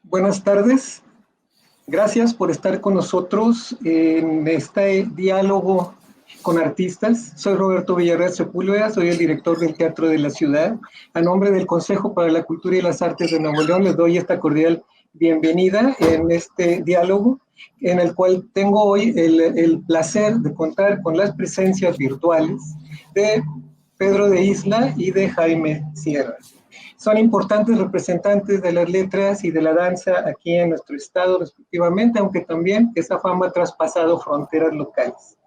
Buenas tardes. Gracias por estar con nosotros en este diálogo con artistas. Soy Roberto Villarreal Sepúlveda, soy el director del Teatro de la Ciudad. A nombre del Consejo para la Cultura y las Artes de Nuevo León, les doy esta cordial bienvenida en este diálogo, en el cual tengo hoy el placer de contar con las presencias virtuales de Pedro de Isla y de Jaime Sierra. Son importantes representantes de las letras y de la danza aquí en nuestro estado respectivamente, aunque también esa fama ha traspasado fronteras locales.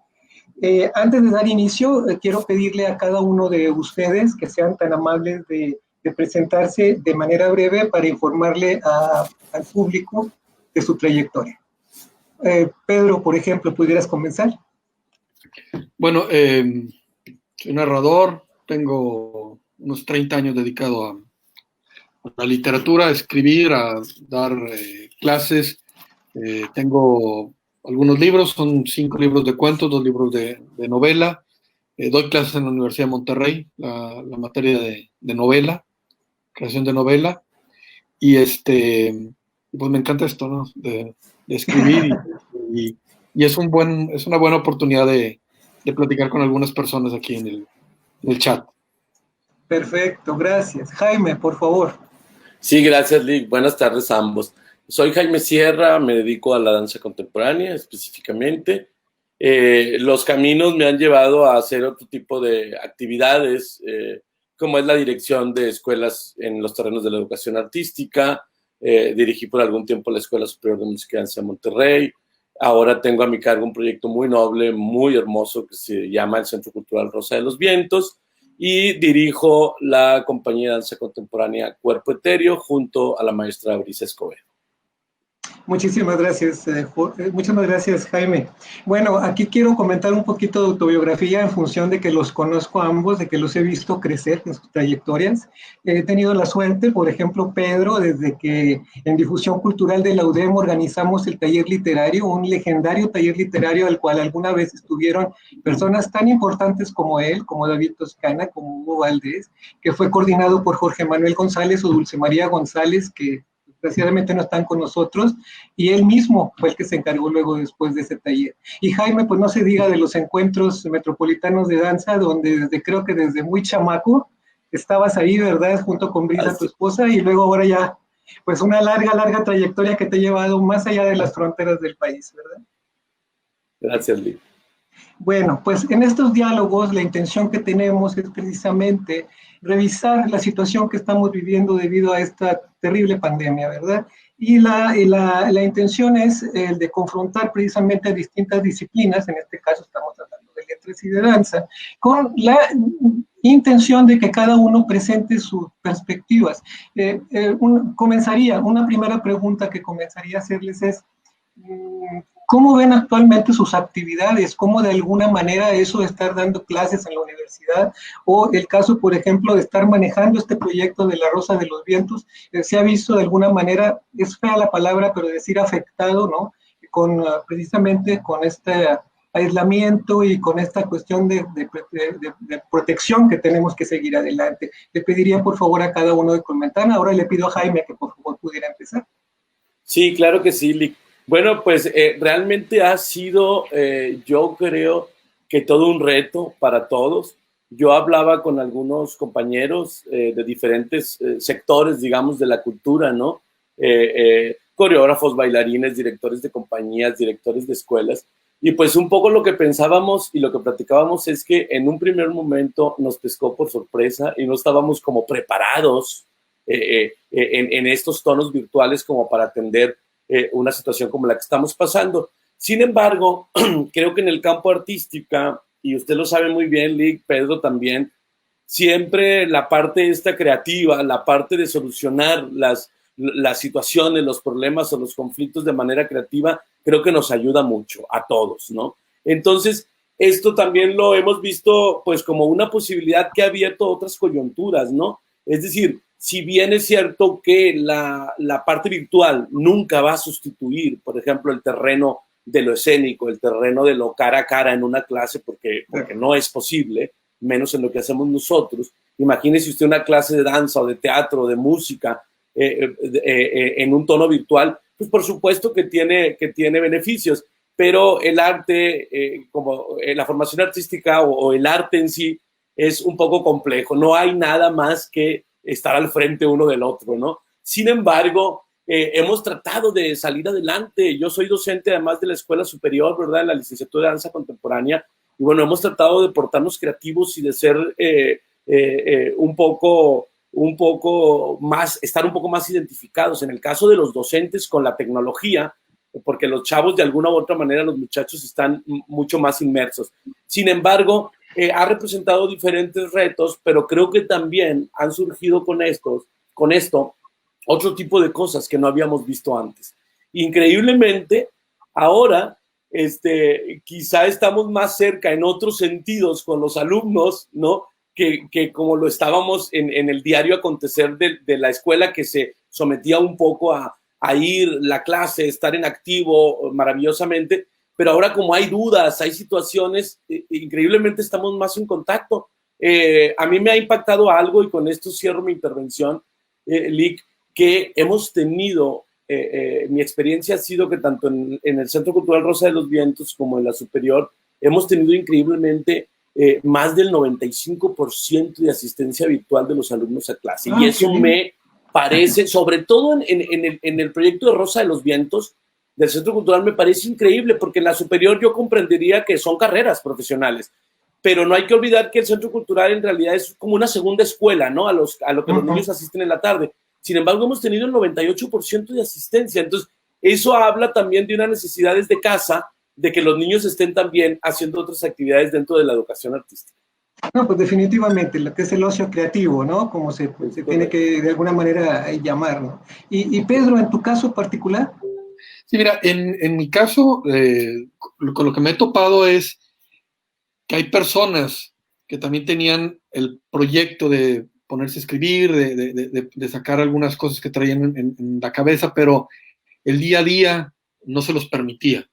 Antes de dar inicio, quiero pedirle a cada uno de ustedes que sean tan amables de presentarse de manera breve para informarle al público de su trayectoria. Pedro, por ejemplo, ¿pudieras comenzar? Bueno, soy narrador, tengo unos 30 años dedicado a la literatura, a escribir, a dar clases. Tengo algunos libros, son 5 libros de cuentos, 2 libros de novela. Doy clases en la Universidad de Monterrey, la materia de novela, creación de novela. Y pues me encanta esto, ¿no? De escribir y es una buena oportunidad de platicar con algunas personas aquí en el chat. Perfecto, gracias. Jaime, por favor. Sí, gracias, Lick. Buenas tardes a ambos. Soy Jaime Sierra, me dedico a la danza contemporánea específicamente. Los caminos me han llevado a hacer otro tipo de actividades, como es la dirección de escuelas en los terrenos de la educación artística. Dirigí por algún tiempo la Escuela Superior de Música y Danza de Monterrey. Ahora tengo a mi cargo un proyecto muy noble, muy hermoso, que se llama el Centro Cultural Rosa de los Vientos, y dirijo la compañía de danza contemporánea Cuerpo Etéreo junto a la maestra Brisa Escobedo. Muchísimas gracias, Jaime. Bueno, aquí quiero comentar un poquito de autobiografía en función de que los conozco a ambos, de que los he visto crecer en sus trayectorias. He tenido la suerte, por ejemplo, Pedro, desde que en Difusión Cultural de la UDEM organizamos el taller literario, un legendario taller literario al cual alguna vez estuvieron personas tan importantes como él, como David Toscana, como Hugo Valdés, que fue coordinado por Jorge Manuel González o Dulce María González, que desgraciadamente no están con nosotros, y él mismo fue el que se encargó luego después de ese taller. Y Jaime, pues no se diga de los encuentros metropolitanos de danza, donde creo que desde muy chamaco estabas ahí, ¿verdad? Junto con Brisa, tu esposa, y luego ahora ya, pues una larga trayectoria que te ha llevado más allá de las fronteras del país, ¿verdad? Gracias, Lee. Bueno, pues en estos diálogos la intención que tenemos es precisamente revisar la situación que estamos viviendo debido a esta terrible pandemia, ¿verdad? Y la intención es el de confrontar precisamente a distintas disciplinas, en este caso estamos hablando de letras y de danza, con la intención de que cada uno presente sus perspectivas. Una primera pregunta que comenzaría a hacerles es, ¿cómo ven actualmente sus actividades? ¿Cómo de alguna manera eso de estar dando clases en la universidad o el caso, por ejemplo, de estar manejando este proyecto de la Rosa de los Vientos, se ha visto de alguna manera, es fea la palabra, pero decir afectado, ¿no? Precisamente con este aislamiento y con esta cuestión de protección que tenemos que seguir adelante. Le pediría por favor a cada uno de comentar. Ahora le pido a Jaime que por favor pudiera empezar. Sí, claro que sí, Lick. Bueno, pues realmente ha sido, yo creo que todo un reto para todos. Yo hablaba con algunos compañeros de diferentes sectores, digamos, de la cultura, ¿no? Coreógrafos, bailarines, directores de compañías, directores de escuelas. Y pues un poco lo que pensábamos y lo que platicábamos es que en un primer momento nos pescó por sorpresa y no estábamos como preparados en estos tonos virtuales como para atender una situación como la que estamos pasando. Sin embargo, creo que en el campo artística, y usted lo sabe muy bien, Lick, Pedro también, siempre la parte esta creativa, la parte de solucionar las situaciones, los problemas o los conflictos de manera creativa, creo que nos ayuda mucho a todos, ¿no? Entonces, esto también lo hemos visto pues como una posibilidad que ha abierto otras coyunturas, ¿no? Es decir, si bien es cierto que la parte virtual nunca va a sustituir, por ejemplo, el terreno de lo escénico, el terreno de lo cara a cara en una clase, porque no es posible, menos en lo que hacemos nosotros. Imagínese usted una clase de danza o de teatro o de música en un tono virtual, pues por supuesto que tiene beneficios, pero el arte, como la formación artística o el arte en sí, es un poco complejo. No hay nada más que estar al frente uno del otro, ¿no? Sin embargo, hemos tratado de salir adelante. Yo soy docente además de la escuela superior, ¿verdad? De la licenciatura de danza contemporánea. Y bueno, hemos tratado de portarnos creativos y de ser un poco más, estar un poco más identificados. En el caso de los docentes con la tecnología, porque los chavos de alguna u otra manera, los muchachos están mucho más inmersos. Sin embargo, ha representado diferentes retos, pero creo que también han surgido con esto otro tipo de cosas que no habíamos visto antes. Increíblemente, ahora quizá estamos más cerca en otros sentidos con los alumnos, ¿no? Que como lo estábamos en el diario acontecer de la escuela, que se sometía un poco a ir la clase, estar en activo maravillosamente, pero ahora como hay dudas, hay situaciones, increíblemente estamos más en contacto. A mí me ha impactado algo, y con esto cierro mi intervención, Lic, que hemos tenido, mi experiencia ha sido que tanto en el Centro Cultural Rosa de los Vientos como en la Superior, hemos tenido increíblemente más del 95% de asistencia virtual de los alumnos a clase. Y eso me parece, sobre todo en el proyecto de Rosa de los Vientos del Centro Cultural, me parece increíble, porque en la Superior yo comprendería que son carreras profesionales, pero no hay que olvidar que el Centro Cultural en realidad es como una segunda escuela, ¿no? A lo que los niños asisten en la tarde. Sin embargo, hemos tenido el 98% de asistencia. Entonces, eso habla también de una necesidad desde casa de que los niños estén también haciendo otras actividades dentro de la educación artística. No, pues definitivamente, lo que es el ocio creativo, ¿no? Como se tiene que de alguna manera llamar, ¿no? Y Pedro, en tu caso particular. Sí, mira, en mi caso, con lo que me he topado es que hay personas que también tenían el proyecto de ponerse a escribir, de sacar algunas cosas que traían en la cabeza, pero el día a día no se los permitía.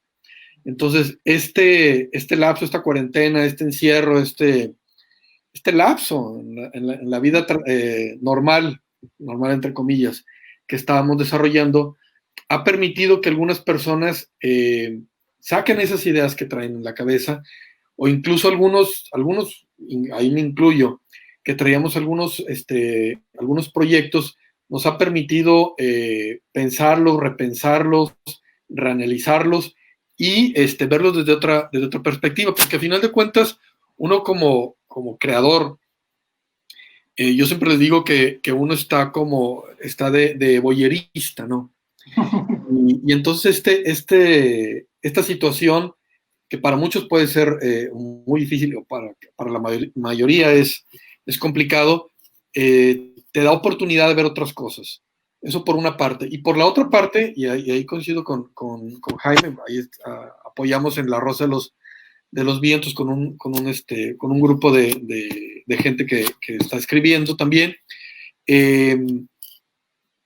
Entonces, este lapso, esta cuarentena, este encierro, este lapso en la vida normal entre comillas, que estábamos desarrollando, ha permitido que algunas personas saquen esas ideas que traen en la cabeza, o incluso algunos, ahí me incluyo, que traíamos algunos proyectos, nos ha permitido pensarlos, repensarlos, reanalizarlos y verlos desde otra perspectiva, porque al final de cuentas, uno como creador, yo siempre les digo que uno está de voyerista, ¿no? Y entonces esta situación, que para muchos puede ser muy difícil, o para la mayoría es complicado, te da oportunidad de ver otras cosas. Eso por una parte. Y por la otra parte, y ahí coincido con Jaime, ahí apoyamos en la Rosa de los Vientos con un grupo de gente que está escribiendo también.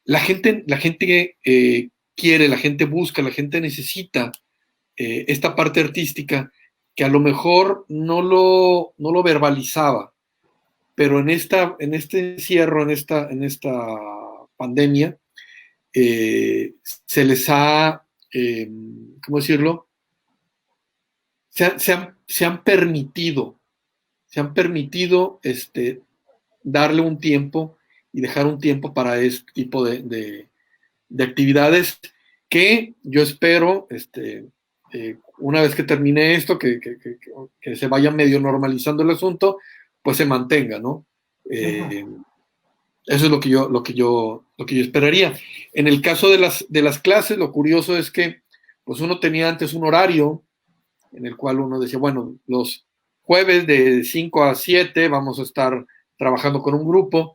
La gente quiere, la gente busca, la gente necesita esta parte artística que a lo mejor no lo verbalizaba, pero en este encierro, en esta pandemia, se les ha, ¿cómo decirlo? Se han permitido darle un tiempo y dejar un tiempo para este tipo de actividades que yo espero, una vez que termine esto, que se vaya medio normalizando el asunto, pues se mantenga, ¿no? Eso es lo que yo esperaría. En el caso de las clases, lo curioso es que pues uno tenía antes un horario en el cual uno decía, bueno, los jueves de 5 a 7 vamos a estar trabajando con un grupo,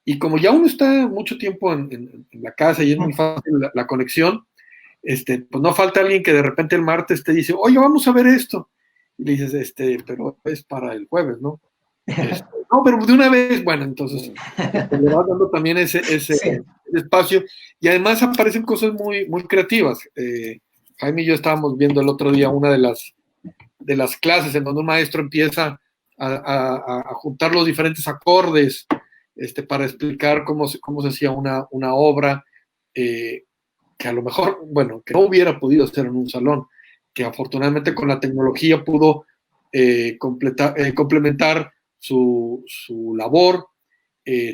y como ya uno está mucho tiempo en la casa y es muy fácil la conexión, pues no falta alguien que de repente el martes te dice, oye, vamos a ver esto, y le dices, pero es para el jueves, ¿no? No, pero de una vez, bueno, entonces le vas dando también ese espacio, y además aparecen cosas muy, muy creativas. Jaime y yo estábamos viendo el otro día una de las clases en donde un maestro empieza a juntar los diferentes acordes para explicar cómo se hacía una obra, que a lo mejor, bueno, que no hubiera podido hacer en un salón, que afortunadamente con la tecnología pudo complementar su labor,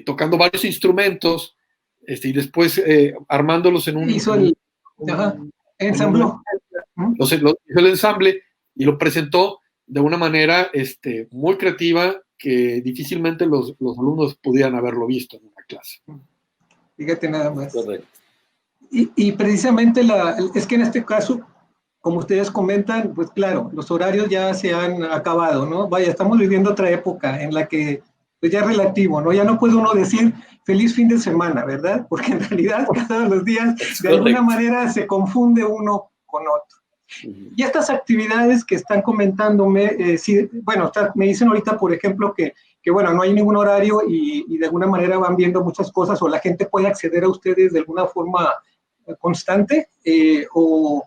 tocando varios instrumentos, y después armándolos en un... Hizo el ensambló. Hizo el ensamble y lo presentó de una manera muy creativa que difícilmente los alumnos pudieran haberlo visto en una clase. Fíjate nada más. Correcto. Y precisamente es que en este caso, como ustedes comentan, pues claro, los horarios ya se han acabado, ¿no? Vaya, estamos viviendo otra época en la que pues ya es relativo, ¿no? Ya no puede uno decir feliz fin de semana, ¿verdad? Porque en realidad todos los días de alguna manera se confunde uno con otro. Y estas actividades que están comentándome, sí, bueno, me dicen ahorita, por ejemplo, que bueno, no hay ningún horario y de alguna manera van viendo muchas cosas, o la gente puede acceder a ustedes de alguna forma constante, o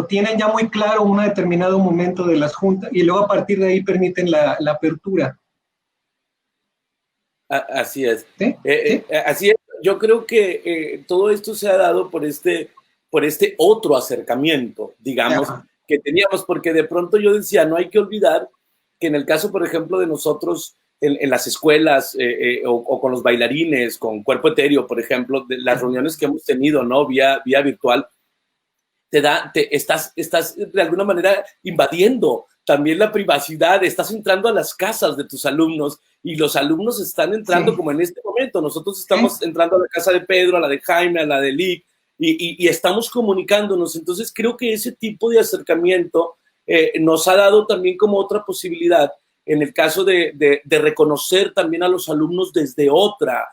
tienen ya muy claro un determinado momento de las juntas y luego a partir de ahí permiten la apertura. Así es. ¿Sí? Así es. Yo creo que todo esto se ha dado por este otro acercamiento, digamos, que teníamos, porque de pronto yo decía, no hay que olvidar que en el caso, por ejemplo, de nosotros en las escuelas o con los bailarines, con Cuerpo Etéreo, por ejemplo, de las reuniones que hemos tenido, ¿no? Vía virtual, estás de alguna manera invadiendo también la privacidad, estás entrando a las casas de tus alumnos y los alumnos están entrando como en este momento. Nosotros estamos entrando a la casa de Pedro, a la de Jaime, a la de Lick, y estamos comunicándonos. Entonces creo que ese tipo de acercamiento nos ha dado también como otra posibilidad en el caso de reconocer también a los alumnos desde otra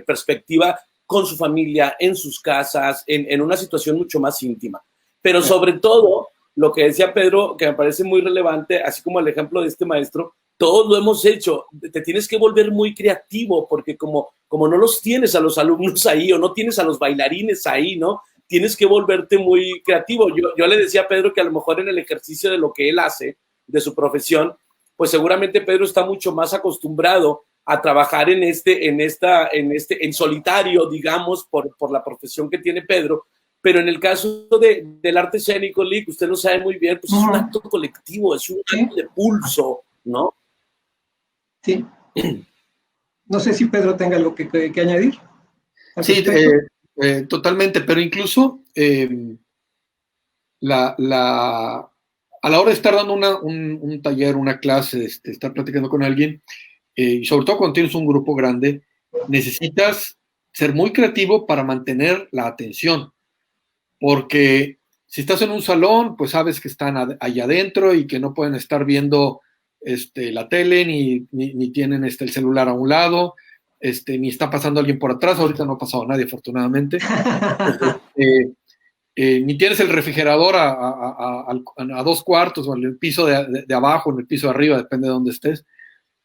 perspectiva, con su familia, en sus casas, en una situación mucho más íntima. Pero sobre todo, lo que decía Pedro, que me parece muy relevante, así como el ejemplo de este maestro, todos lo hemos hecho. Te tienes que volver muy creativo, porque como no los tienes a los alumnos ahí, o no tienes a los bailarines ahí, ¿no? Tienes que volverte muy creativo. Yo le decía a Pedro que a lo mejor en el ejercicio de lo que él hace, de su profesión, pues seguramente Pedro está mucho más acostumbrado a trabajar en solitario, digamos, por la profesión que tiene Pedro. Pero en el caso del arte escénico, Lick, usted lo sabe muy bien, pues es un acto colectivo, es un acto de pulso, ¿no? Sí. No sé si Pedro tenga algo que añadir. Sí, totalmente, pero incluso a la hora de estar dando un taller, una clase, estar platicando con alguien, y sobre todo cuando tienes un grupo grande, necesitas ser muy creativo para mantener la atención. Porque si estás en un salón, pues sabes que están allá adentro y que no pueden estar viendo la tele, ni tienen el celular a un lado, ni está pasando alguien por atrás. Ahorita no ha pasado nadie, afortunadamente. Ni tienes el refrigerador a 2 cuartos, o en el piso de abajo, en el piso de arriba, depende de dónde estés.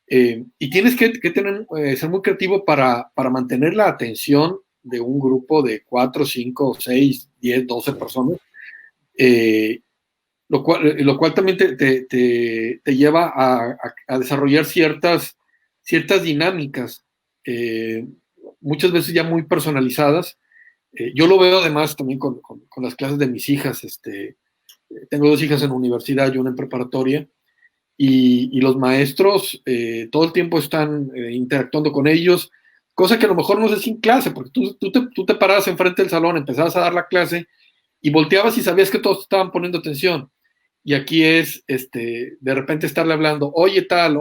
Y tienes que ser muy creativo para mantener la atención de un grupo de 4, 5, 6, 10, 12 personas, lo cual también te lleva a desarrollar ciertas dinámicas, muchas veces ya muy personalizadas. Yo lo veo además también con las clases de mis hijas. Tengo 2 hijas en universidad y una en preparatoria, y los maestros todo el tiempo están interactuando con ellos, cosa que a lo mejor no sé sin clase, porque tú te parabas enfrente del salón, empezabas a dar la clase y volteabas y sabías que todos estaban poniendo atención. Y aquí es de repente estarle hablando, oye tal,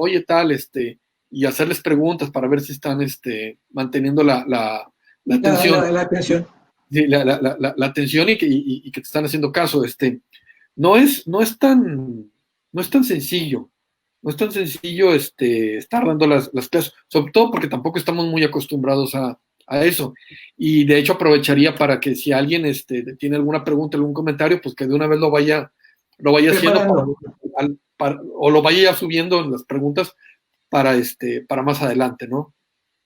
y hacerles preguntas para ver si están manteniendo la atención. La atención. Sí, la atención y que te están haciendo caso. No es tan sencillo. No es tan sencillo estar dando las clases, sobre todo porque tampoco estamos muy acostumbrados a eso. Y de hecho aprovecharía para que si alguien tiene alguna pregunta, algún comentario, pues que de una vez lo vaya haciendo o lo vaya subiendo en las preguntas para más adelante, ¿no?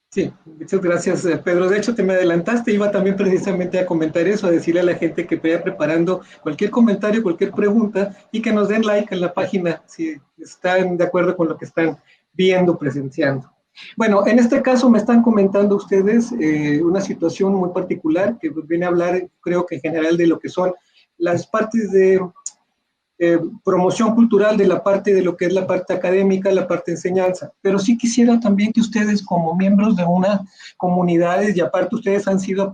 Sí, muchas gracias, Pedro. De hecho, te me adelantaste, iba también precisamente a comentar eso, a decirle a la gente que vaya preparando cualquier comentario, cualquier pregunta, y que nos den like en la página si están de acuerdo con lo que están viendo, presenciando. Bueno, en este caso me están comentando ustedes una situación muy particular que viene a hablar, creo que en general, de lo que son las partes de promoción cultural, de la parte de lo que es la parte académica, la parte de enseñanza. Pero sí quisiera también que ustedes, como miembros de una comunidad, y aparte ustedes han sido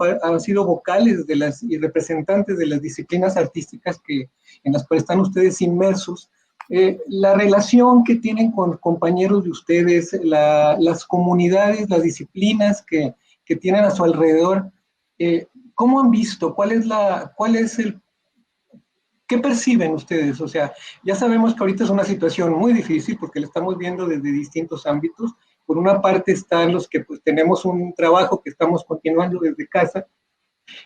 vocales de las, y representantes de las disciplinas artísticas en las cuales están ustedes inmersos, la relación que tienen con compañeros de ustedes, las comunidades, las disciplinas que tienen a su alrededor, ¿cómo han visto? ¿Qué perciben ustedes? O sea, ya sabemos que ahorita es una situación muy difícil porque la estamos viendo desde distintos ámbitos. Por una parte están los que pues tenemos un trabajo que estamos continuando desde casa,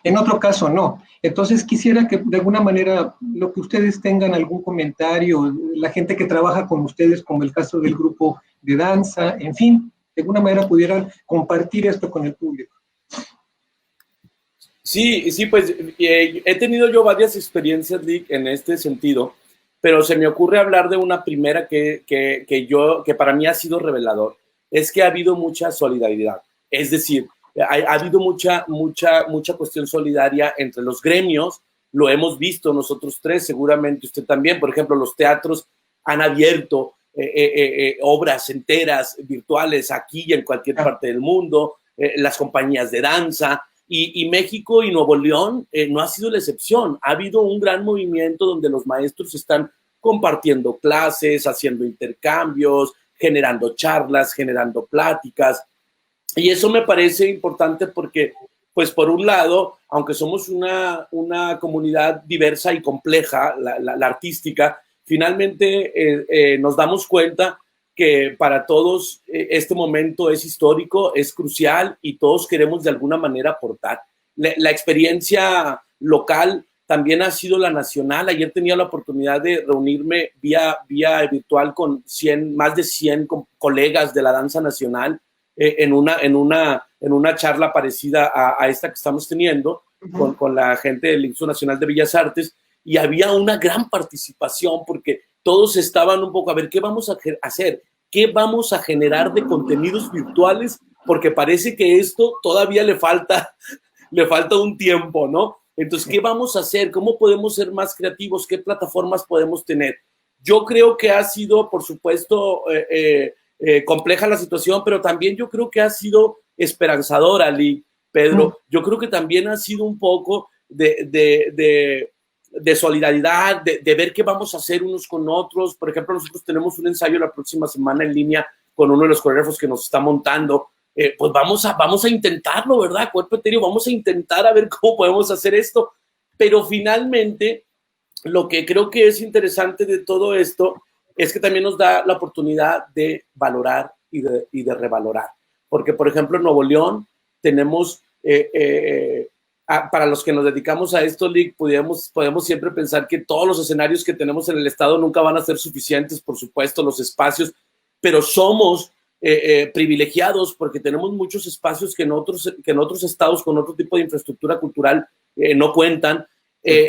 en otro caso no. Entonces quisiera que de alguna manera lo que ustedes tengan algún comentario, la gente que trabaja con ustedes, como el caso del grupo de danza, en fin, de alguna manera pudieran compartir esto con el público. Sí, sí, pues he tenido yo varias experiencias, Lick, en este sentido, pero se me ocurre hablar de una primera que para mí ha sido revelador. Es que ha habido mucha solidaridad. Es decir, ha habido mucha cuestión solidaria entre los gremios. Lo hemos visto nosotros tres, seguramente usted también. Por ejemplo, los teatros han abierto obras enteras virtuales aquí y en cualquier parte del mundo, las compañías de danza. Y México y Nuevo León no ha sido la excepción. Ha habido un gran movimiento donde los maestros están compartiendo clases, haciendo intercambios, generando charlas, generando pláticas. Y eso me parece importante porque, pues por un lado, aunque somos una comunidad diversa y compleja, la artística, finalmente nos damos cuenta que para todos este momento es histórico, es crucial y todos queremos de alguna manera aportar. La experiencia local también ha sido la nacional. Ayer tenía la oportunidad de reunirme vía virtual con más de 100 colegas de la danza nacional en una charla parecida a esta que estamos teniendo con la gente del Instituto Nacional de Bellas Artes, y había una gran participación porque todos estaban un poco a ver qué vamos a hacer, qué vamos a generar de contenidos virtuales, porque parece que esto todavía le falta un tiempo, ¿no? Entonces, ¿qué vamos a hacer? ¿Cómo podemos ser más creativos? ¿Qué plataformas podemos tener? Yo creo que ha sido, por supuesto, compleja la situación, pero también yo creo que ha sido esperanzadora, Lee, Pedro. Yo creo que también ha sido un poco de solidaridad, de ver qué vamos a hacer unos con otros. Por ejemplo, nosotros tenemos un ensayo la próxima semana en línea con uno de los coreógrafos que nos está montando. Pues vamos a intentarlo, ¿verdad? Cuerpo etéreo, vamos a intentar a ver cómo podemos hacer esto. Pero finalmente, lo que creo que es interesante de todo esto es que también nos da la oportunidad de valorar y de revalorar. Porque, por ejemplo, en Nuevo León tenemos, para los que nos dedicamos a esto, Lick, podemos siempre pensar que todos los escenarios que tenemos en el estado nunca van a ser suficientes, por supuesto, los espacios, pero somos privilegiados porque tenemos muchos espacios que en otros estados con otro tipo de infraestructura cultural no cuentan.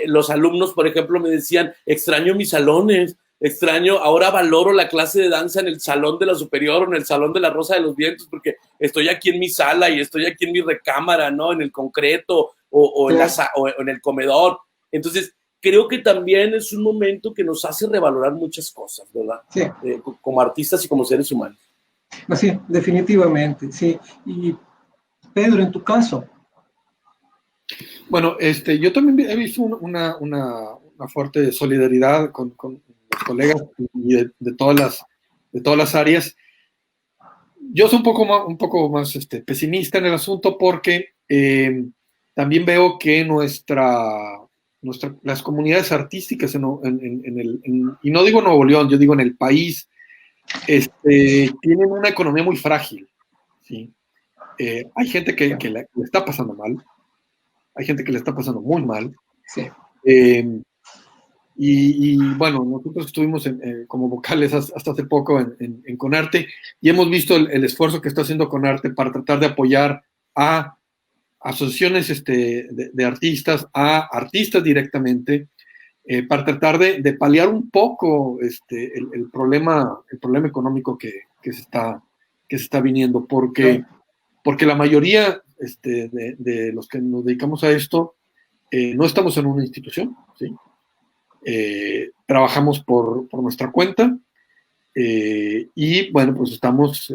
Los alumnos, por ejemplo, me decían, extraño mis salones, ahora valoro la clase de danza en el salón de la superior o en el salón de la Rosa de los Vientos, porque estoy aquí en mi sala y estoy aquí en mi recámara, ¿no? En el concreto o en el comedor. Entonces, creo que también es un momento que nos hace revalorar muchas cosas, ¿verdad? Sí. Como artistas y como seres humanos. Sí, definitivamente, sí. Y Pedro, en tu caso. Bueno, yo también he visto una fuerte solidaridad con los colegas y de todas las áreas. Yo soy un poco más pesimista en el asunto porque también veo que las comunidades artísticas y no digo Nuevo León, yo digo en el país, tienen una economía muy frágil, ¿sí? Hay gente que le está pasando mal, hay gente que le está pasando muy mal. Sí. Y bueno, nosotros estuvimos como vocales hasta hace poco en Conarte y hemos visto el esfuerzo que está haciendo Conarte para tratar de apoyar a asociaciones de artistas, a artistas directamente, para tratar de paliar un poco el problema económico que se está que se está viniendo, porque la mayoría de los que nos dedicamos a esto no estamos en una institución, ¿sí? Trabajamos por nuestra cuenta y bueno, pues estamos,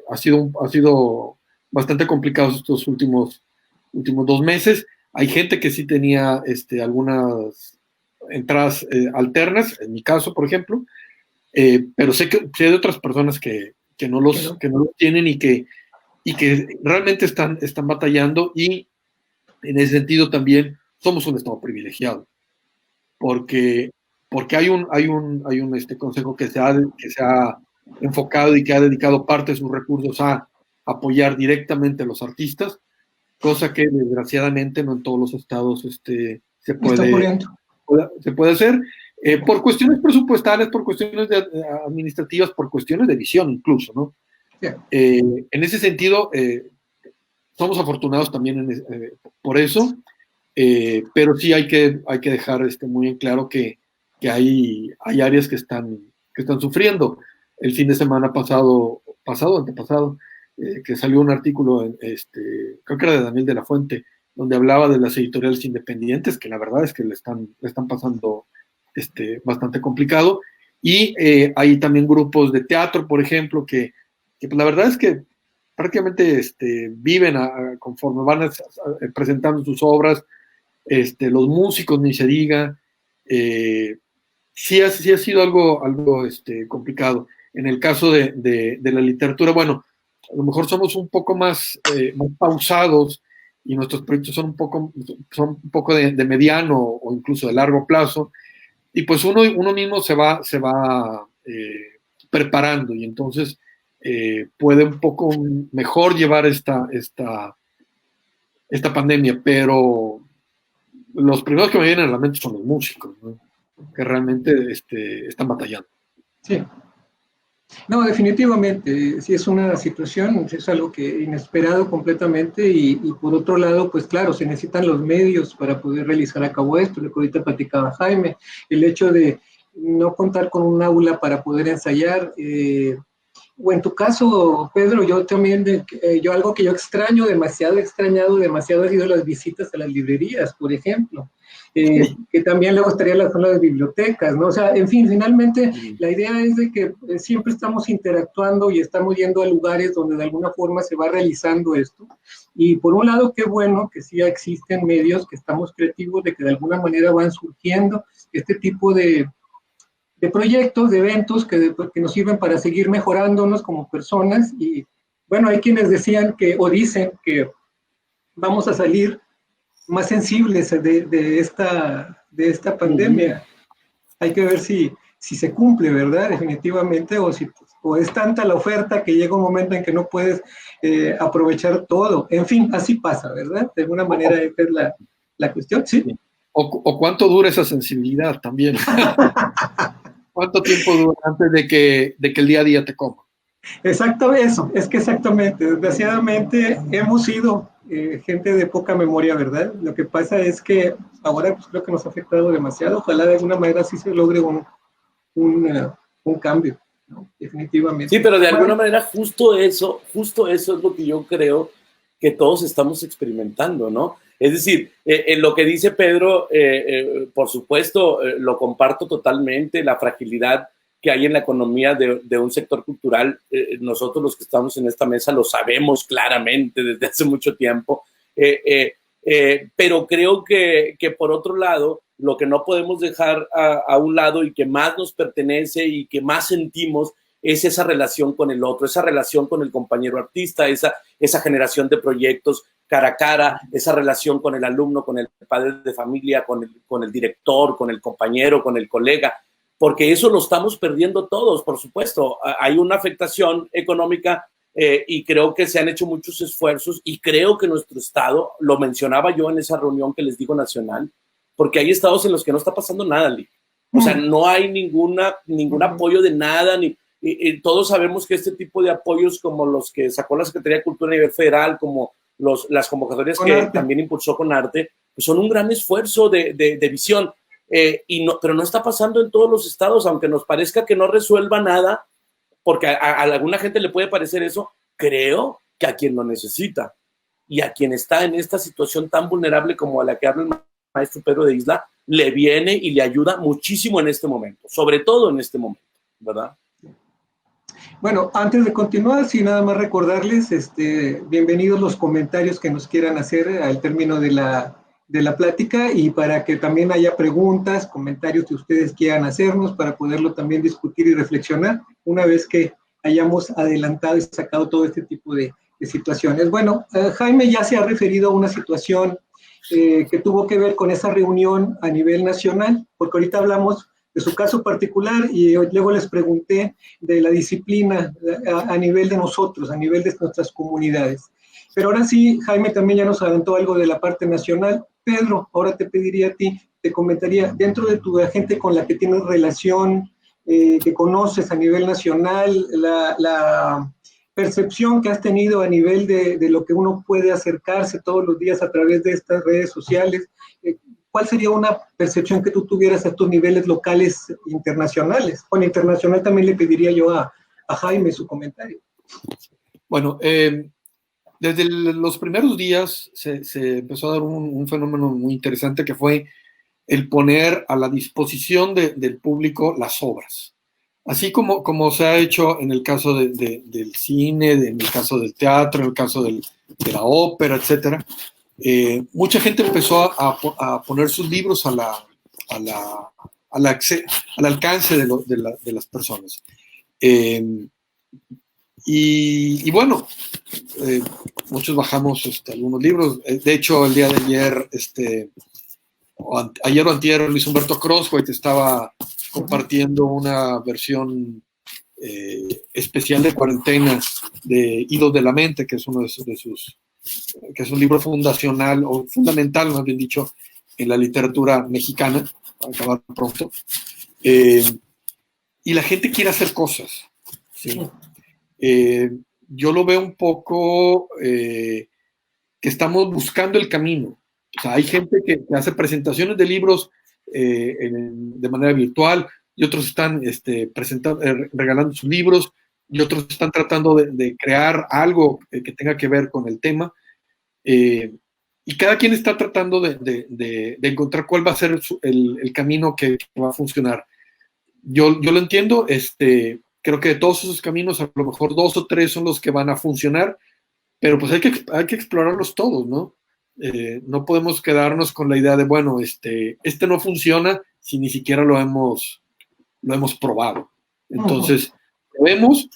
ha sido bastante complicado estos últimos 2 meses. Hay gente que sí tenía algunas entradas alternas, en mi caso, por ejemplo, pero sé de otras personas que no los tienen y que realmente están batallando, y en ese sentido también somos un estado privilegiado, porque hay un consejo que se ha enfocado y que ha dedicado parte de sus recursos a apoyar directamente a los artistas, cosa que desgraciadamente no en todos los estados se puede hacer, por cuestiones presupuestales, por cuestiones administrativas, por cuestiones de visión incluso, ¿no? Yeah. En ese sentido, somos afortunados también por eso, pero sí hay que dejar muy en claro que hay áreas que están sufriendo. El fin de semana antepasado, que salió un artículo, creo que era de Daniel de la Fuente, donde hablaba de las editoriales independientes, que la verdad es que le están pasando bastante complicado, y hay también grupos de teatro, por ejemplo, que pues la verdad es que prácticamente viven conforme van presentando sus obras, los músicos ni se diga, sí ha sido algo complicado. En el caso de la literatura, bueno, a lo mejor somos un poco más pausados, y nuestros proyectos son un poco de mediano o incluso de largo plazo, y pues uno mismo se va preparando, y entonces puede un poco mejor llevar esta pandemia, pero los primeros que me vienen a la mente son los músicos, ¿no? Que realmente están batallando. Sí. No, definitivamente, sí es una situación, es algo que inesperado completamente, y por otro lado, pues claro, se necesitan los medios para poder realizar a cabo esto, lo que ahorita platicaba Jaime, el hecho de no contar con un aula para poder ensayar, o en tu caso, Pedro, yo también, yo algo que yo extraño, demasiado ha sido las visitas a las librerías, por ejemplo, que también le gustaría la zona de bibliotecas, ¿no? O sea, en fin, finalmente la idea es de que siempre estamos interactuando y estamos yendo a lugares donde de alguna forma se va realizando esto, y por un lado, qué bueno que sí existen medios, que estamos creativos, de que de alguna manera van surgiendo este tipo de proyectos, de eventos que nos sirven para seguir mejorándonos como personas. Y bueno, hay quienes decían o dicen que vamos a salir más sensibles de esta pandemia. Hay que ver si se cumple, ¿verdad? Definitivamente, o es tanta la oferta que llega un momento en que no puedes aprovechar todo. En fin, así pasa, ¿verdad? De alguna manera esa es la cuestión, ¿sí? O cuánto dura esa sensibilidad también. ¿Cuánto tiempo dura antes de que el día a día te coma? Exactamente eso, es que exactamente, desgraciadamente hemos sido gente de poca memoria, ¿verdad? Lo que pasa es que ahora pues, creo que nos ha afectado demasiado, ojalá de alguna manera sí se logre un cambio, ¿no? Definitivamente. Sí, pero de alguna manera justo eso es lo que yo creo que todos estamos experimentando, ¿no? Es decir, en lo que dice Pedro, por supuesto, lo comparto totalmente, la fragilidad que hay en la economía de un sector cultural. Nosotros los que estamos en esta mesa lo sabemos claramente desde hace mucho tiempo, pero creo que por otro lado, lo que no podemos dejar a un lado y que más nos pertenece y que más sentimos es esa relación con el otro, esa relación con el compañero artista, esa generación de proyectos cara a cara, esa relación con el alumno, con el padre de familia, con el director, con el compañero, con el colega, porque eso lo estamos perdiendo todos, por supuesto. Hay una afectación económica y creo que se han hecho muchos esfuerzos, y creo que nuestro estado, lo mencionaba yo en esa reunión que les digo nacional, porque hay estados en los que no está pasando nada, Lee. O sea, no hay ningún apoyo de nada, y todos sabemos que este tipo de apoyos como los que sacó la Secretaría de Cultura a nivel federal, como las convocatorias que también impulsó CONARTE, pues son un gran esfuerzo de visión, pero no está pasando en todos los estados, aunque nos parezca que no resuelva nada, porque a alguna gente le puede parecer eso, creo que a quien lo necesita y a quien está en esta situación tan vulnerable como a la que habla el maestro Pedro de Isla, le viene y le ayuda muchísimo en este momento, sobre todo en este momento, ¿verdad? Bueno, antes de continuar, sí, nada más recordarles, bienvenidos los comentarios que nos quieran hacer al término de la plática, y para que también haya preguntas, comentarios que ustedes quieran hacernos para poderlo también discutir y reflexionar una vez que hayamos adelantado y sacado todo este tipo de situaciones. Bueno, Jaime ya se ha referido a una situación que tuvo que ver con esa reunión a nivel nacional, porque ahorita hablamos de su caso particular y luego les pregunté de la disciplina a nivel de nosotros, a nivel de nuestras comunidades. Pero ahora sí, Jaime también ya nos adelantó algo de la parte nacional. Pedro, ahora te pediría a ti, te comentaría, dentro de tu gente con la que tienes relación, que conoces a nivel nacional, la percepción que has tenido a nivel de lo que uno puede acercarse todos los días a través de estas redes sociales, ¿cuál sería una percepción que tú tuvieras a tus niveles locales internacionales? Bueno, internacional también le pediría yo a Jaime su comentario. Bueno, desde los primeros días se empezó a dar un fenómeno muy interesante, que fue el poner a la disposición del público las obras. Así como se ha hecho en el caso del cine, en el caso del teatro, en el caso de la ópera, etcétera. Mucha gente empezó a poner sus libros al alcance de las personas. Y bueno, muchos bajamos algunos libros. De hecho, el día de ayer, ayer o antier, Luis Humberto Crosthwaite estaba compartiendo una versión especial de cuarentena de Hilos de la Mente, que es uno de sus que es un libro fundacional, o fundamental, más bien dicho, en la literatura mexicana, para acabar pronto. Y la gente quiere hacer cosas, ¿sí? Yo lo veo un poco que estamos buscando el camino. O sea, hay gente que hace presentaciones de libros de manera virtual, y otros están regalando sus libros, y otros están tratando de crear algo que tenga que ver con el tema. Y cada quien está tratando de encontrar cuál va a ser el camino que va a funcionar. Yo lo entiendo, creo que de todos esos caminos, a lo mejor 2 o 3 son los que van a funcionar, pero pues hay que explorarlos todos, ¿no? No podemos quedarnos con la idea de, bueno, este no funciona si ni siquiera lo hemos probado. Entonces, probemos.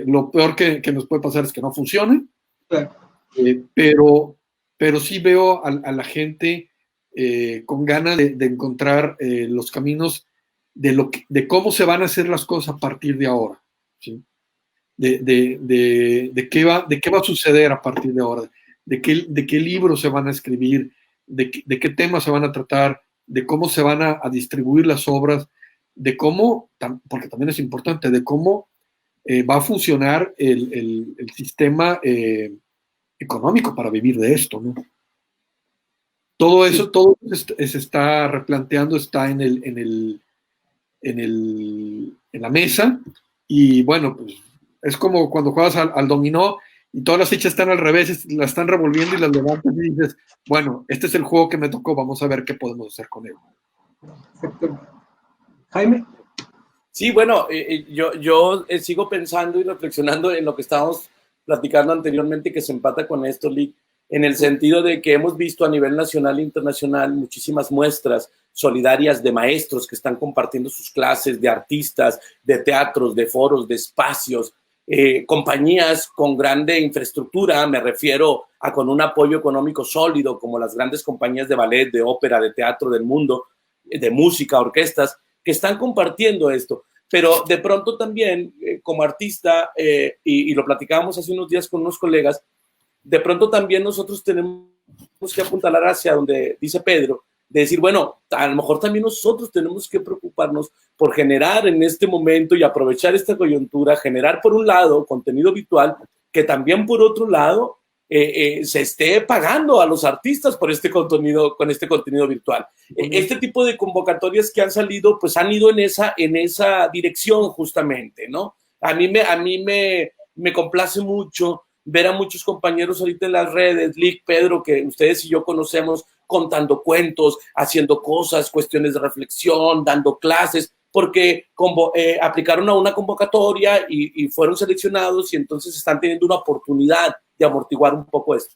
Lo peor que nos puede pasar es que no funcione, pero sí veo a la gente con ganas de encontrar los caminos de cómo se van a hacer las cosas a partir de ahora, ¿sí? De qué va a suceder a partir de ahora, de qué libros se van a escribir, de qué temas se van a tratar, de cómo se van a distribuir las obras, de cómo, porque también es importante, de cómo va a funcionar el sistema económico para vivir de esto, ¿no? Todo eso, todo se está replanteando, está en la mesa, y bueno, pues es como cuando juegas al dominó y todas las fichas están al revés, las están revolviendo y las levantas y dices, bueno, este es el juego que me tocó, vamos a ver qué podemos hacer con él. Jaime. Sí, bueno, yo sigo pensando y reflexionando en lo que estábamos platicando anteriormente, que se empata con esto, Lick, en el sentido de que hemos visto a nivel nacional e internacional muchísimas muestras solidarias de maestros que están compartiendo sus clases, de artistas, de teatros, de foros, de espacios, compañías con grande infraestructura, me refiero a con un apoyo económico sólido, como las grandes compañías de ballet, de ópera, de teatro del mundo, de música, orquestas, que están compartiendo esto. Pero de pronto también, como artista, y lo platicábamos hace unos días con unos colegas, de pronto también nosotros tenemos que apuntalar hacia donde dice Pedro, de decir, bueno, a lo mejor también nosotros tenemos que preocuparnos por generar en este momento y aprovechar esta coyuntura, generar por un lado contenido virtual, que también por otro lado se esté pagando a los artistas por este contenido, con este contenido virtual. Este tipo de convocatorias que han salido, pues han ido en esa dirección justamente, ¿no? me complace mucho ver a muchos compañeros ahorita en las redes, Lick, Pedro, que ustedes y yo conocemos, contando cuentos, haciendo cosas, cuestiones de reflexión, dando clases, porque aplicaron a una convocatoria y fueron seleccionados y entonces están teniendo una oportunidad de amortiguar un poco esto.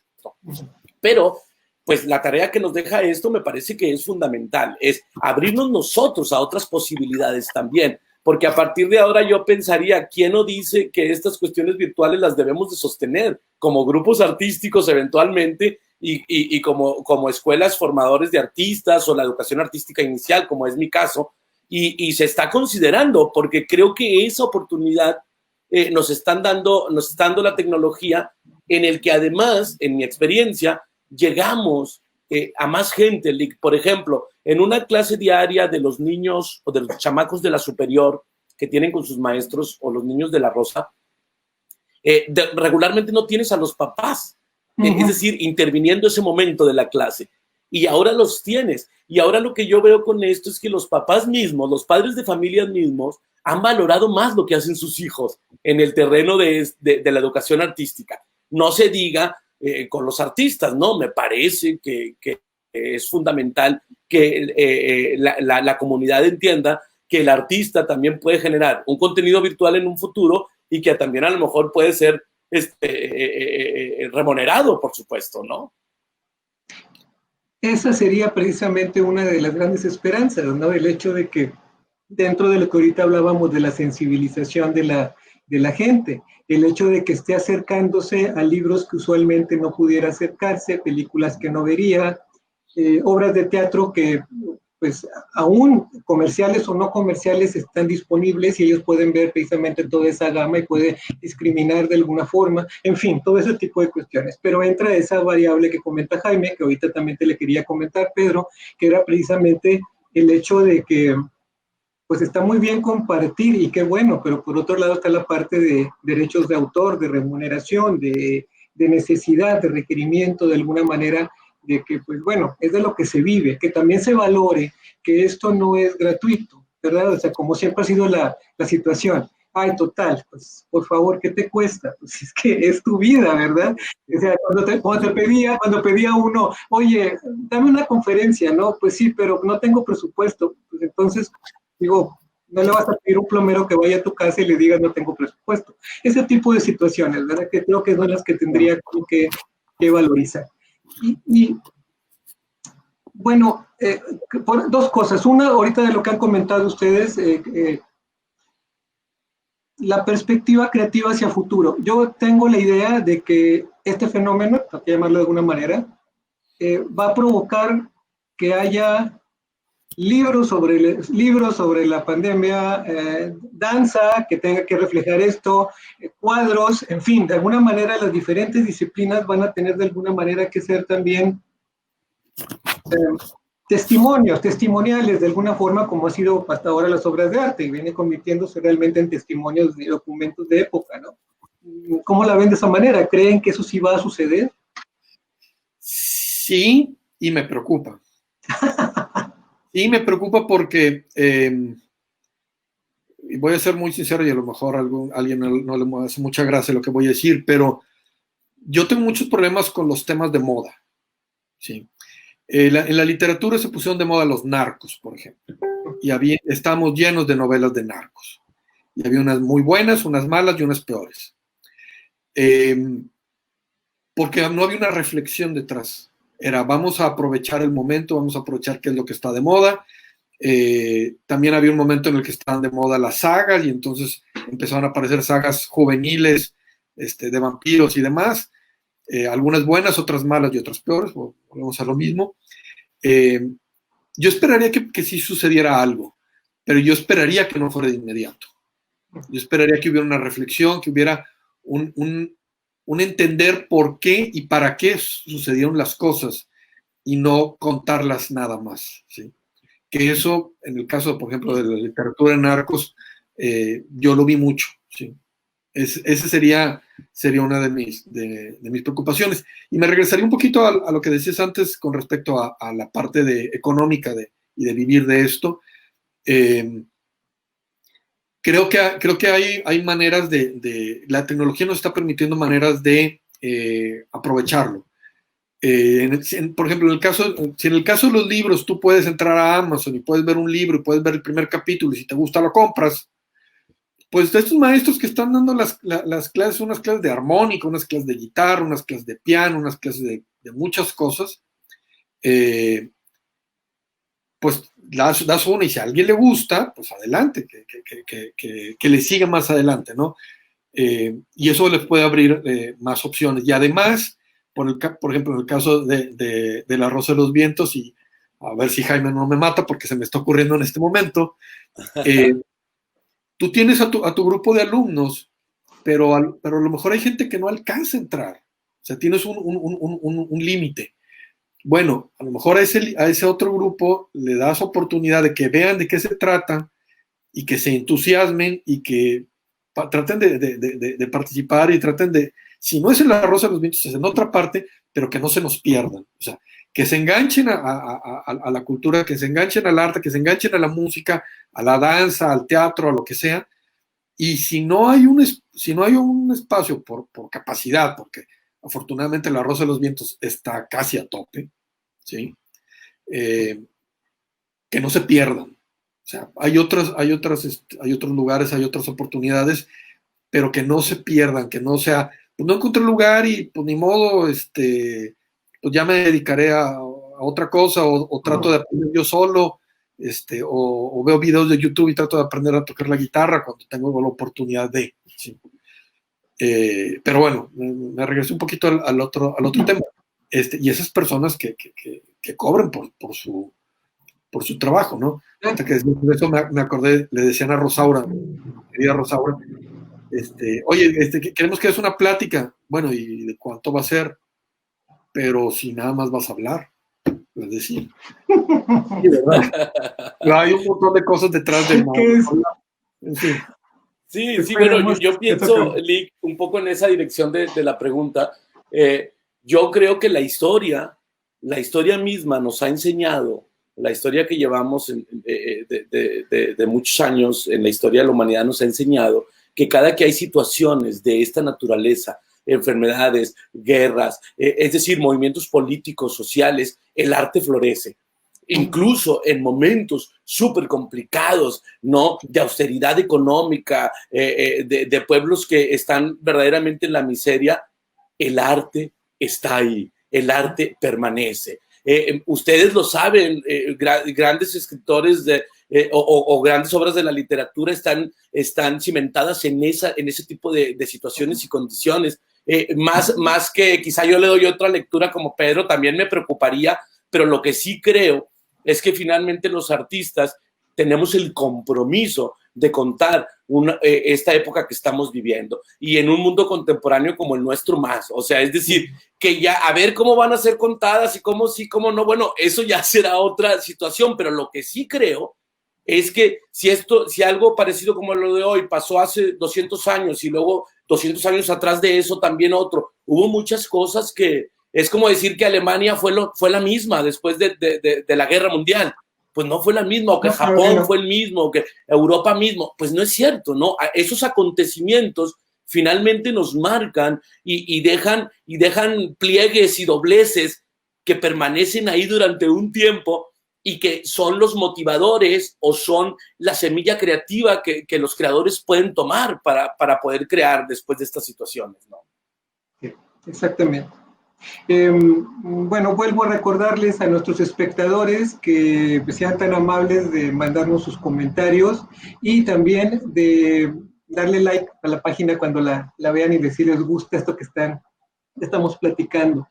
Pero, pues la tarea que nos deja esto me parece que es fundamental, es abrirnos nosotros a otras posibilidades también, porque a partir de ahora yo pensaría, ¿quién no dice que estas cuestiones virtuales las debemos de sostener como grupos artísticos eventualmente y como escuelas formadores de artistas o la educación artística inicial, como es mi caso, y se está considerando, porque creo que esa oportunidad nos está dando la tecnología en el que además, en mi experiencia, llegamos a más gente. Por ejemplo, en una clase diaria de los niños o de los chamacos de la superior que tienen con sus maestros o los niños de la Rosa, regularmente no tienes a los papás, es decir, interviniendo ese momento de la clase. Y ahora los tienes. Y ahora lo que yo veo con esto es que los papás mismos, los padres de familias mismos, han valorado más lo que hacen sus hijos en el terreno de la educación artística. No se diga con los artistas, ¿no? Me parece que es fundamental que la comunidad entienda que el artista también puede generar un contenido virtual en un futuro y que también a lo mejor puede ser remunerado, por supuesto, ¿no? Esa sería precisamente una de las grandes esperanzas, ¿no? El hecho de que dentro de lo que ahorita hablábamos de la sensibilización de la gente, el hecho de que esté acercándose a libros que usualmente no pudiera acercarse, películas que no vería, obras de teatro que pues aún comerciales o no comerciales están disponibles y ellos pueden ver precisamente toda esa gama y puede discriminar de alguna forma, en fin, todo ese tipo de cuestiones. Pero entra esa variable que comenta Jaime, que ahorita también te le quería comentar, Pedro, que era precisamente el hecho de que pues está muy bien compartir y qué bueno, pero por otro lado está la parte de derechos de autor, de remuneración, de necesidad, de requerimiento de alguna manera, de que, pues bueno, es de lo que se vive, que también se valore que esto no es gratuito, ¿verdad? O sea, como siempre ha sido la situación. Ay, total, pues por favor, ¿qué te cuesta? Pues es que es tu vida, ¿verdad? O sea, cuando pedía uno, oye, dame una conferencia, ¿no? Pues sí, pero no tengo presupuesto. Pues entonces, digo, no le vas a pedir un plomero que vaya a tu casa y le digas no tengo presupuesto. Ese tipo de situaciones, ¿verdad? Que creo que son las que tendría como que valorizar. Y bueno, dos cosas. Una, ahorita de lo que han comentado ustedes, la perspectiva creativa hacia futuro. Yo tengo la idea de que este fenómeno, para llamarlo de alguna manera, va a provocar que haya libros sobre la pandemia, danza que tenga que reflejar esto, cuadros, en fin, de alguna manera las diferentes disciplinas van a tener de alguna manera que ser también testimoniales de alguna forma, como ha sido hasta ahora las obras de arte, y viene convirtiéndose realmente en testimonios de documentos de época, ¿no? ¿Cómo la ven de esa manera? ¿Creen que eso sí va a suceder? Sí, y me preocupa. Sí, me preocupa porque, y voy a ser muy sincero y a lo mejor alguien no le hace mucha gracia lo que voy a decir, pero yo tengo muchos problemas con los temas de moda, ¿sí? En la literatura se pusieron de moda los narcos, por ejemplo, y estábamos llenos de novelas de narcos. Y había unas muy buenas, unas malas y unas peores. Porque no había una reflexión detrás. Era, vamos a aprovechar el momento, vamos a aprovechar qué es lo que está de moda. También había un momento en el que estaban de moda las sagas y entonces empezaron a aparecer sagas juveniles de vampiros y demás. Algunas buenas, otras malas y otras peores, volvemos a lo mismo. Yo esperaría que sí sucediera algo, pero yo esperaría que no fuera de inmediato. Yo esperaría que hubiera una reflexión, que hubiera un entender por qué y para qué sucedieron las cosas y no contarlas nada más, ¿sí? Que eso, en el caso, por ejemplo, de la literatura de narcos, yo lo vi mucho, ¿sí? Ese sería una de mis preocupaciones. Y me regresaría un poquito a lo que decías antes con respecto a la parte económica y de vivir de esto. Creo creo que hay maneras la tecnología nos está permitiendo maneras de aprovecharlo. Por ejemplo, si en el caso de los libros tú puedes entrar a Amazon y puedes ver un libro y puedes ver el primer capítulo y si te gusta lo compras, pues estos maestros que están dando las clases, unas clases de armónica, unas clases de guitarra, unas clases de piano, unas clases de muchas cosas, pues das una y si a alguien le gusta, pues adelante, que le siga más adelante, ¿no? Y eso les puede abrir más opciones. Y además, por ejemplo, en el caso de La Rosa de los Vientos, y a ver si Jaime no me mata porque se me está ocurriendo en este momento, tú tienes a tu grupo de alumnos, pero a lo mejor hay gente que no alcanza a entrar. O sea, tienes un límite. Bueno, a lo mejor a ese otro grupo le das oportunidad de que vean de qué se trata y que se entusiasmen y que traten de participar y traten si no es en La Rosa de los Vientos, es en otra parte, pero que no se nos pierdan. O sea, que se enganchen a la cultura, que se enganchen al arte, que se enganchen a la música, a la danza, al teatro, a lo que sea. Y si no hay un espacio por capacidad, porque afortunadamente La Rosa de los Vientos está casi a tope, ¿sí? Que no se pierdan. O sea, hay otros lugares, hay otras oportunidades, pero que no se pierdan, que no sea, pues no encontré lugar y pues ni modo, pues ya me dedicaré a otra cosa o trato de aprender yo solo, o veo videos de YouTube y trato de aprender a tocar la guitarra cuando tengo la oportunidad de. ¿Sí? Pero bueno, me regresé un poquito al otro tema. Y esas personas que cobran por su trabajo, ¿no? Hasta que de eso me acordé, le decían a Rosaura, querida Rosaura, oye, queremos que hagas una plática. Bueno, ¿y de cuánto va a ser? Pero si nada más vas a hablar, les decía. Sí, ¿verdad? Pero hay un montón de cosas detrás del en fin. Sí, bueno, yo pienso, Lick, un poco en esa dirección de la pregunta. Yo creo que la historia misma nos ha enseñado, la historia que llevamos de muchos años en la historia de la humanidad nos ha enseñado que cada que hay situaciones de esta naturaleza, enfermedades, guerras, es decir, movimientos políticos, sociales, el arte florece. Incluso en momentos súper complicados, ¿no? De austeridad económica, de pueblos que están verdaderamente en la miseria, el arte está ahí, el arte permanece. Ustedes lo saben, grandes escritores o grandes obras de la literatura están cimentadas en ese tipo de situaciones y condiciones. Más que quizá yo le doy otra lectura como Pedro, también me preocuparía, pero lo que sí creo es que finalmente los artistas tenemos el compromiso de contar esta época que estamos viviendo y en un mundo contemporáneo como el nuestro más, o sea, es decir, que ya a ver cómo van a ser contadas y cómo sí, cómo no, bueno, eso ya será otra situación, pero lo que sí creo es que si algo parecido como lo de hoy pasó hace 200 años y luego 200 años atrás de eso también otro, hubo muchas cosas que es como decir que Alemania fue la misma después de la Guerra Mundial. Pues no fue la misma, o que Japón fue el mismo, o que Europa mismo. Pues no es cierto, ¿no? Esos acontecimientos finalmente nos marcan y dejan pliegues y dobleces que permanecen ahí durante un tiempo y que son los motivadores o son la semilla creativa que los creadores pueden tomar para poder crear después de estas situaciones, ¿no? Sí, exactamente. Bueno, vuelvo a recordarles a nuestros espectadores que sean tan amables de mandarnos sus comentarios y también de darle like a la página cuando la vean y decir les gusta esto que estamos platicando.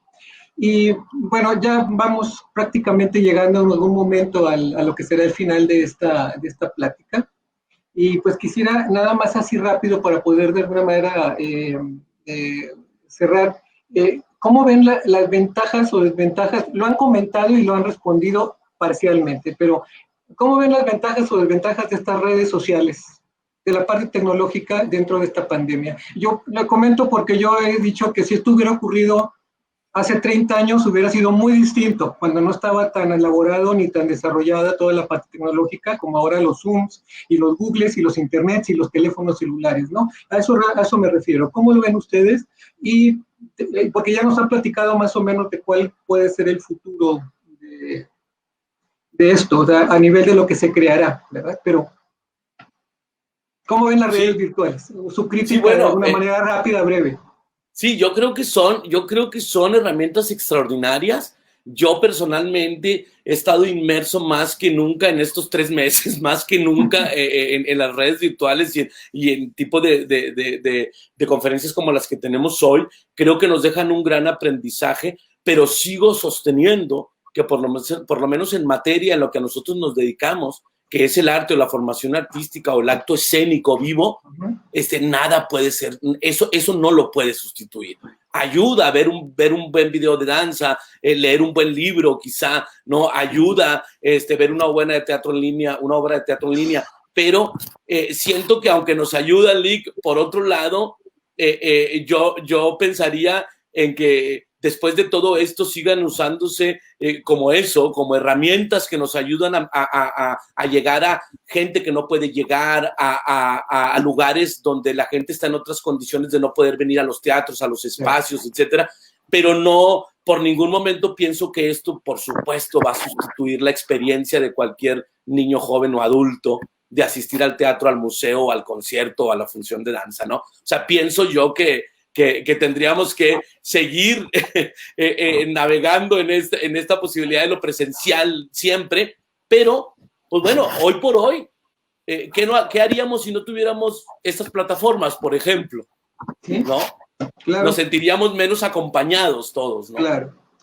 Y bueno, ya vamos prácticamente llegando en algún momento a lo que será el final de esta plática. Y pues quisiera nada más así rápido para poder de alguna manera cerrar. ¿Cómo ven las ventajas o desventajas? Lo han comentado y lo han respondido parcialmente, pero ¿cómo ven las ventajas o desventajas de estas redes sociales, de la parte tecnológica dentro de esta pandemia? Yo lo comento porque yo he dicho que si esto hubiera ocurrido hace 30 años hubiera sido muy distinto, cuando no estaba tan elaborado ni tan desarrollada toda la parte tecnológica como ahora los Zooms y los Googles y los Internets y los teléfonos celulares, ¿no? A eso me refiero. ¿Cómo lo ven ustedes? Y porque ya nos han platicado más o menos de cuál puede ser el futuro de esto, o sea, a nivel de lo que se creará, ¿verdad? Pero, ¿cómo ven las redes virtuales? Su crítica de alguna manera rápida, breve. Sí, yo creo que son herramientas extraordinarias. Yo personalmente he estado inmerso más que nunca en estos 3 meses, más que nunca en las redes virtuales y en tipo de conferencias como las que tenemos hoy. Creo que nos dejan un gran aprendizaje, pero sigo sosteniendo que por lo menos en materia en lo que a nosotros nos dedicamos, que es el arte o la formación artística o el acto escénico vivo, nada puede ser, eso no lo puede sustituir. Ayuda a ver un buen video de danza, leer un buen libro, quizá, ¿no? Ayuda ver una obra de teatro en línea, pero siento que aunque nos ayuda, Lick, por otro lado, yo pensaría en que después de todo esto sigan usándose como herramientas que nos ayudan a llegar a gente que no puede llegar, a lugares donde la gente está en otras condiciones de no poder venir a los teatros, a los espacios, etcétera, pero no, por ningún momento pienso que esto, por supuesto, va a sustituir la experiencia de cualquier niño, joven o adulto de asistir al teatro, al museo, al concierto, a la función de danza, ¿no? O sea, pienso yo que tendríamos que seguir navegando en esta posibilidad de lo presencial siempre, pero, pues bueno, hoy por hoy, ¿qué haríamos si no tuviéramos estas plataformas, por ejemplo? ¿No? Claro. Nos sentiríamos menos acompañados todos, ¿no?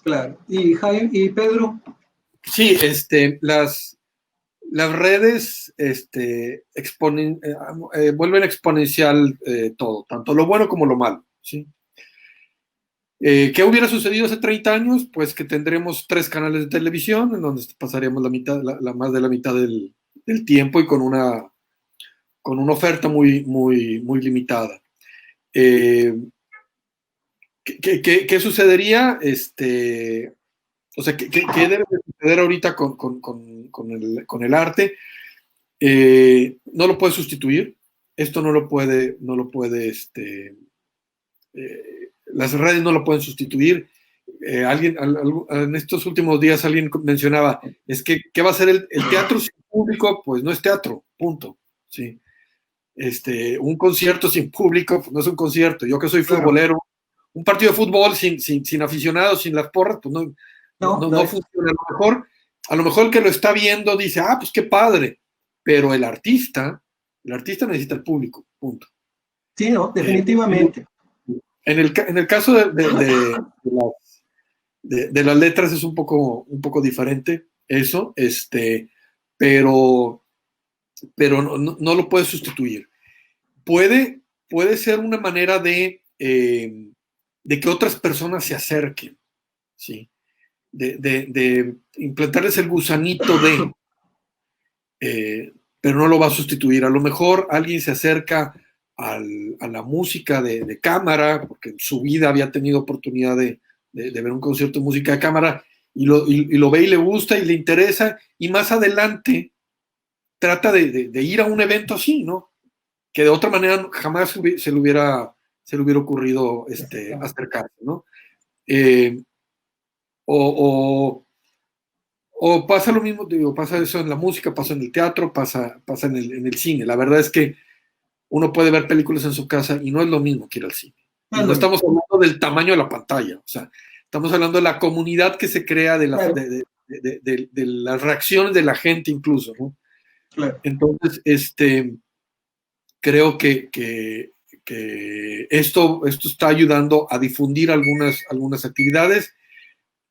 Claro. ¿Y Jaime y Pedro? Sí, las redes vuelven exponencial todo, tanto lo bueno como lo malo. ¿Sí? ¿Qué hubiera sucedido hace 30 años? Pues que tendremos 3 canales de televisión en donde pasaríamos más de la mitad del tiempo y con una oferta muy, muy, muy limitada. ¿Qué sucedería? O sea, ¿qué debe suceder ahorita con el arte? No lo puede sustituir. Esto no lo puede las redes no lo pueden sustituir. En estos últimos días alguien mencionaba, es que ¿qué va a ser el teatro sin público? Pues no es teatro, punto. ¿Sí? Un concierto sin público pues no es un concierto. Yo que soy futbolero, un partido de fútbol sin aficionados, sin las porras, pues no funciona. A lo mejor el que lo está viendo dice, pues qué padre, pero el artista necesita el público, punto. Sí, no, definitivamente. En el caso de las letras es un poco diferente eso, pero no lo puede sustituir. Puede ser una manera de que otras personas se acerquen, ¿sí? De implantarles el gusanito pero no lo va a sustituir. A lo mejor alguien se acerca a la música de cámara, porque en su vida había tenido oportunidad de ver un concierto de música de cámara, y lo ve y le gusta y le interesa, y más adelante trata de ir a un evento así, ¿no? Que de otra manera jamás se le hubiera ocurrido acercarse, ¿no? O pasa lo mismo, digo, pasa eso en la música, pasa en el teatro, pasa en el cine. La verdad es que uno puede ver películas en su casa y no es lo mismo que ir al cine. Y no estamos hablando del tamaño de la pantalla, o sea, estamos hablando de la comunidad que se crea, de las reacciones de la gente incluso, ¿no? Claro. Entonces, creo que esto está ayudando a difundir algunas actividades.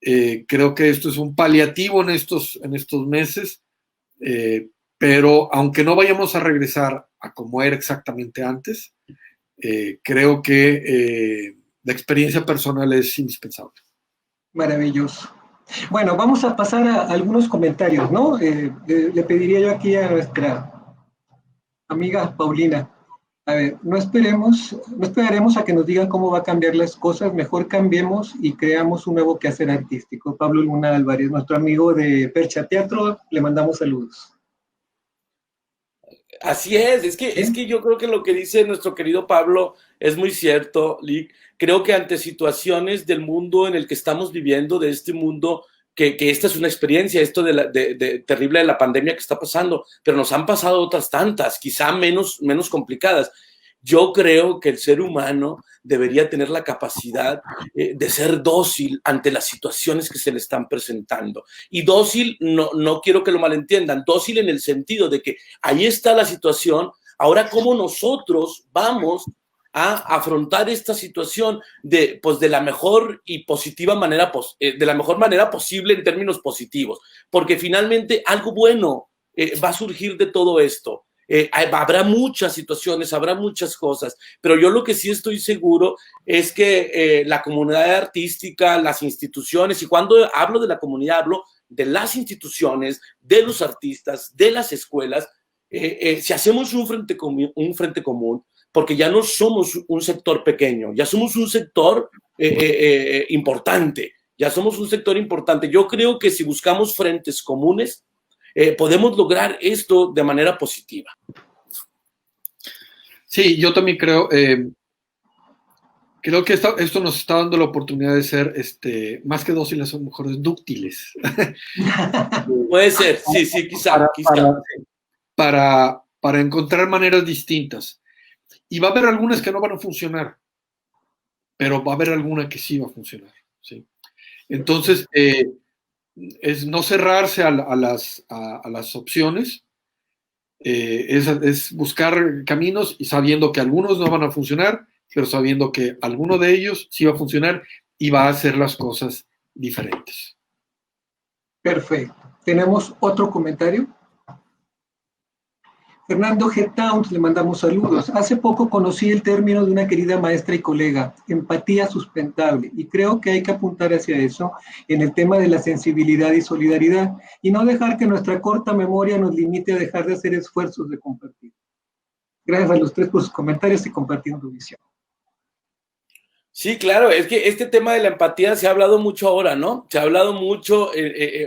Creo que esto es un paliativo en estos meses, pero aunque no vayamos a regresar a como era exactamente antes, creo que la experiencia personal es indispensable. Maravilloso. Bueno, vamos a pasar a algunos comentarios, ¿no? Le pediría yo aquí a nuestra amiga Paulina. A ver, no esperaremos a que nos digan cómo va a cambiar las cosas, mejor cambiemos y creamos un nuevo quehacer artístico. Pablo Luna Álvarez, nuestro amigo de Percha Teatro, le mandamos saludos. Así es que yo creo que lo que dice nuestro querido Pablo es muy cierto, Lick. Creo que ante situaciones del mundo en el que estamos viviendo, de este mundo, que esta es una experiencia, esto terrible de la pandemia que está pasando, pero nos han pasado otras tantas, quizá menos complicadas. Yo creo que el ser humano debería tener la capacidad de ser dócil ante las situaciones que se le están presentando. Y dócil, no quiero que lo malentiendan, dócil en el sentido de que ahí está la situación, ahora cómo nosotros vamos a afrontar esta situación de la mejor y positiva manera, de la mejor manera posible en términos positivos, porque finalmente algo bueno va a surgir de todo esto. Habrá muchas situaciones, habrá muchas cosas, pero yo lo que sí estoy seguro es que la comunidad artística, las instituciones, y cuando hablo de la comunidad, hablo de las instituciones, de los artistas, de las escuelas, si hacemos un frente común, porque ya no somos un sector pequeño, ya somos un sector importante, ya somos un sector importante. Yo creo que si buscamos frentes comunes, podemos lograr esto de manera positiva. Sí, yo también creo que esto nos está dando la oportunidad de ser más que dóciles, son mejores dúctiles. Puede ser, sí, quizá. Para encontrar maneras distintas. Y va a haber algunas que no van a funcionar, pero va a haber alguna que sí va a funcionar. ¿Sí? Entonces, es no cerrarse a las opciones, es buscar caminos y sabiendo que algunos no van a funcionar, pero sabiendo que alguno de ellos sí va a funcionar y va a hacer las cosas diferentes. Perfecto. ¿Tenemos otro comentario? Fernando G. Towns, le mandamos saludos. Hace poco conocí el término de una querida maestra y colega, empatía sustentable, y creo que hay que apuntar hacia eso en el tema de la sensibilidad y solidaridad, y no dejar que nuestra corta memoria nos limite a dejar de hacer esfuerzos de compartir. Gracias a los tres por sus comentarios y compartiendo tu visión. Sí, claro, es que este tema de la empatía se ha hablado mucho ahora, ¿no? Se ha hablado mucho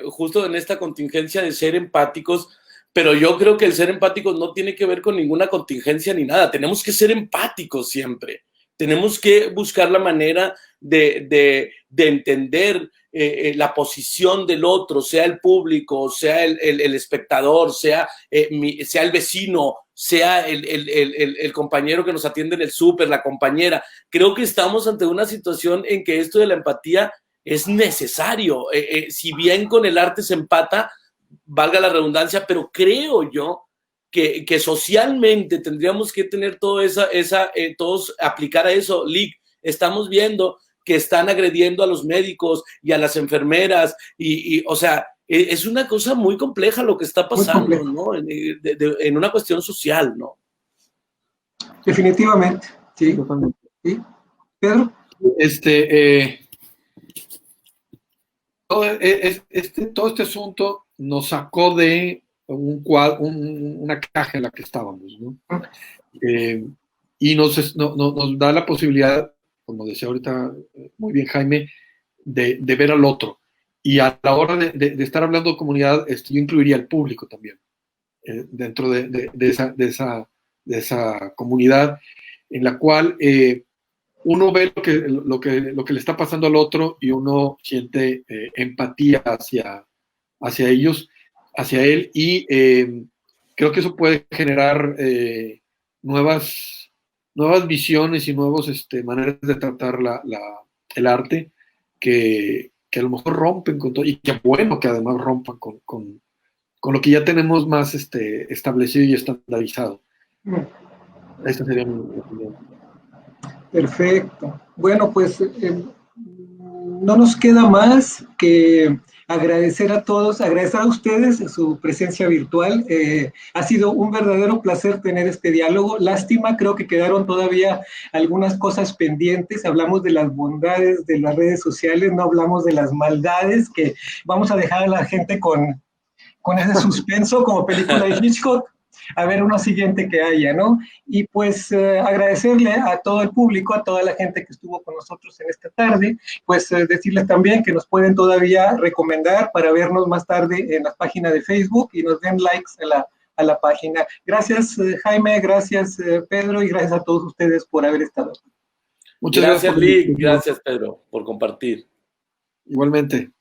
justo en esta contingencia de ser empáticos, pero yo creo que el ser empáticos no tiene que ver con ninguna contingencia ni nada. Tenemos que ser empáticos siempre. Tenemos que buscar la manera de entender la posición del otro, sea el público, sea el espectador, sea el vecino, sea el compañero que nos atiende en el súper, la compañera. Creo que estamos ante una situación en que esto de la empatía es necesario. Si bien con el arte se empata, valga la redundancia, pero creo yo que socialmente tendríamos que tener todos aplicar a eso. Lick, estamos viendo que están agrediendo a los médicos y a las enfermeras o sea, es una cosa muy compleja lo que está pasando, ¿no? En una cuestión social, ¿no? Definitivamente, sí. ¿Sí? ¿Pedro? Todo este asunto nos sacó de una caja en la que estábamos, ¿no? Y nos da la posibilidad, como decía ahorita muy bien Jaime, de ver al otro. Y a la hora de estar hablando de comunidad, yo incluiría al público también, dentro de esa comunidad, en la cual uno ve lo que le está pasando al otro y uno siente empatía hacia ellos, hacia él, y creo que eso puede generar nuevas visiones y nuevas maneras de tratar el arte que a lo mejor rompen con todo, y qué bueno que además rompan con lo que ya tenemos más establecido y estandarizado. Esta sería mi opinión. Perfecto. Bueno, pues no nos queda más que agradecer a todos, agradecer a ustedes su presencia virtual. Ha sido un verdadero placer tener este diálogo. Lástima, creo que quedaron todavía algunas cosas pendientes. Hablamos de las bondades de las redes sociales, no hablamos de las maldades, que vamos a dejar a la gente con ese suspenso como película de Hitchcock. a ver uno siguiente que haya, ¿no? Y pues agradecerle a todo el público, a toda la gente que estuvo con nosotros en esta tarde, pues decirles también que nos pueden todavía recomendar para vernos más tarde en la página de Facebook y nos den likes a la página. Gracias, Jaime, gracias, Pedro, y gracias a todos ustedes por haber estado. Muchas gracias, Lick. Gracias, Pedro, por compartir. Igualmente.